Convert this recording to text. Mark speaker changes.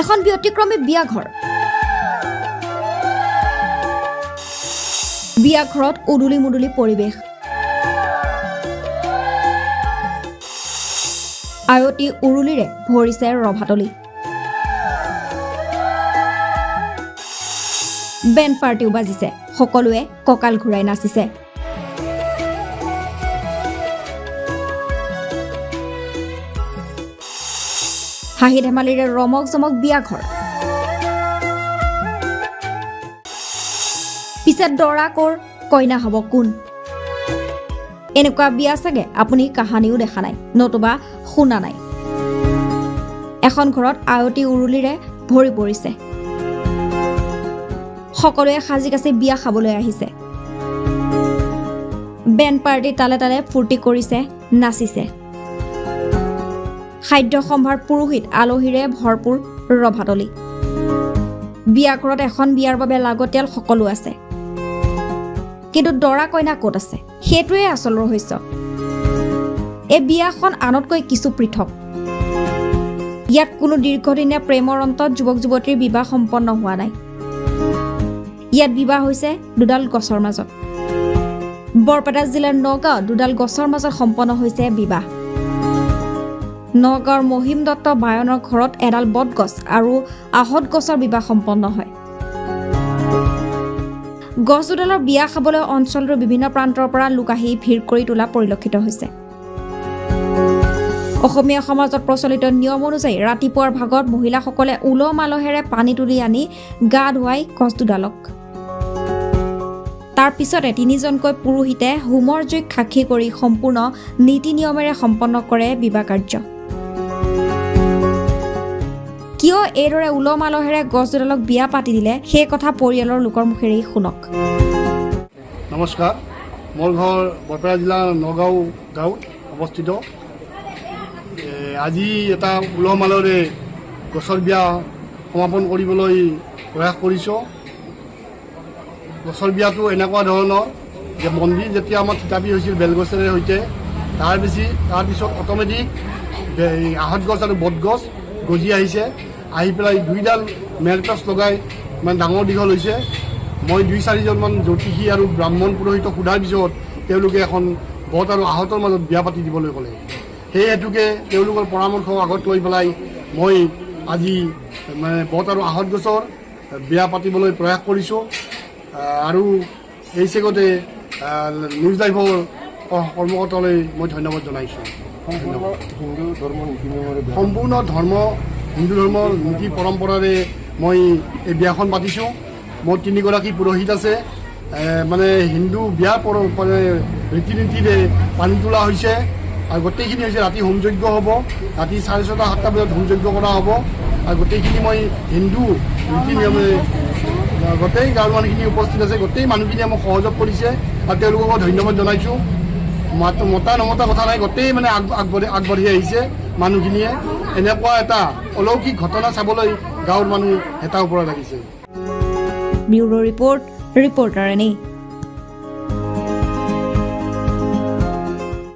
Speaker 1: এখন ব্যতিক্ৰমী বিয়া ঘৰ। বিয়া ঘৰত উদুলি মুদুলি পৰিৱেশ। আয়তী উৰুলিৰে ভৰিছে ৰভাতলি। বেণ্ড পাৰ্টিও বাজিছে, সকলোৱে কঁকাল ঘূৰাই নাচিছে। হাঁহি ধেমালিৰে ৰমক জমক বিয়া ঘৰ। পিছে দৰা কৰ, কইনা হ'ব কোন? এনেকুৱা বিয়া চাগে আপুনি কাহানিও দেখা নাই, নতুবা শুনা নাই। এখন ঘৰত আয়তী উৰুলিৰে ভৰি পৰিছে। সকলোৱে সাজি কাচি বিয়া খাবলৈ আহিছে। বেণ্ড পাৰ্টি তালে তালে ফূৰ্তি কৰিছে, নাচিছে। খাদ্য সম্ভাৰ পুৰোহিত আলহীৰে ভৰপূৰ ৰভাতলি। বিয়া ঘৰত এখন বিয়াৰ বাবে লাগতিয়াল সকলো আছে, কিন্তু দৰা কইনা ক'ত আছে সেইটোৱে আচল ৰহস্য। এই বিয়াখন আনতকৈ কিছু পৃথক। ইয়াত কোনো দীৰ্ঘদিনীয়া প্ৰেমৰ অন্তত যুৱক যুৱতীৰ বিবাহ সম্পন্ন হোৱা নাই। ইয়াত বিবাহ হৈছে দুডাল গছৰ মাজত। বৰপেটা জিলাৰ নগাঁৱত দুডাল গছৰ মাজত সম্পন্ন হৈছে বিবাহ। নগাঁৱৰ মহিম দত্ত বায়নৰ ঘৰত এডাল বটগছ আৰু আহত গছৰ বিবাহ সম্পন্ন হয়। গছ দুডালৰ বিয়া খাবলৈ অঞ্চলটোৰ বিভিন্ন প্ৰান্তৰ পৰা লোক আহি ভিৰ কৰি তোলা পৰিলক্ষিত হৈছে। অসমীয়া সমাজত প্ৰচলিত নিয়ম অনুযায়ী ৰাতিপুৱাৰ ভাগত মহিলাসকলে উলহ মালহেৰে পানী তুলি আনি গা ধুৱাই গছ দুডালক। তাৰ পিছতে তিনিজনকৈ পুৰোহিতে হোমৰ জুইক সাক্ষী কৰি সম্পূৰ্ণ নীতি নিয়মেৰে সম্পন্ন কৰে বিবাহ কাৰ্য। কিয় এইদৰে উলহ মালহেৰে গছ দুডালক বিয়া পাতি দিলে সেই কথা পৰিয়ালৰ লোকৰ মুখেৰেই শুনক।
Speaker 2: নমস্কাৰ, মোৰ ঘৰ বৰপেটা জিলাৰ নগাঁও গাঁৱত অৱস্থিত। আজি এটা উলহ মালহেৰে গছৰ বিয়া সমাপন কৰিবলৈ প্ৰয়াস কৰিছোঁ। গছৰ বিয়াটো এনেকুৱা ধৰণৰ যে মন্দিৰ যেতিয়া আমাৰ থিতাপি হৈছিল বেলগছেৰে সৈতে, তাৰপিছত অট'মেটিক আহত গছ আৰু বটগছ গজি আহিছে। আহি পেলাই দুইডাল মেলপাছ লগাই মানে ডাঙৰ দীঘল হৈছে। মই 2-4জনমান জ্যোতিষী আৰু ব্ৰাহ্মণ পুৰোহিতক সোধাৰ পিছত তেওঁলোকে এখন বট আৰু আহতৰ মাজত বিয়া পাতি দিবলৈ ক'লে। সেই হেতুকে তেওঁলোকৰ পৰামৰ্শ আগত লৈ পেলাই মই আজি মানে বট আৰু আহত গছৰ বিয়া পাতিবলৈ প্ৰয়াস কৰিছোঁ। আৰু এই চেগতে নিউজ লাইভৰ কৰ্মকৰ্তালৈ মই ধন্যবাদ জনাইছোঁ। সম্পূৰ্ণ হিন্দু ধৰ্মৰ নীতি পৰম্পৰাৰে মই এই বিয়াখন পাতিছোঁ। মোৰ 3গৰাকী পুৰোহিত আছে। মানে হিন্দু বিয়া মানে ৰীতি নীতিৰে পানী তোলা হৈছে আৰু গোটেইখিনি হৈছে ৰাতি হোমযজ্ঞ হ'ব। ৰাতি 6:30-7টা বজাত হোমযজ্ঞ কৰা হ'ব আৰু গোটেইখিনি মই হিন্দু নীতি নিয়মে গোটেই গাঁৱৰ মানুহখিনি উপস্থিত আছে। গোটেই মানুহখিনিয়ে মোক সহযোগ কৰিছে আৰু তেওঁলোকক ধন্যবাদ জনাইছোঁ। মতা নমতা কথা নাই, গোটেই মানে আগবাঢ়ি আহিছে মানুহখিনিয়ে। এনেকুৱা এটা অলৌকিক ঘটনা চাবলৈ গাঁৱৰ মানুহ হেতা ওপৰত লাগিছে।
Speaker 1: ব্যুৰো ৰিপৰ্ট, ৰিপৰ্টাৰ এনে।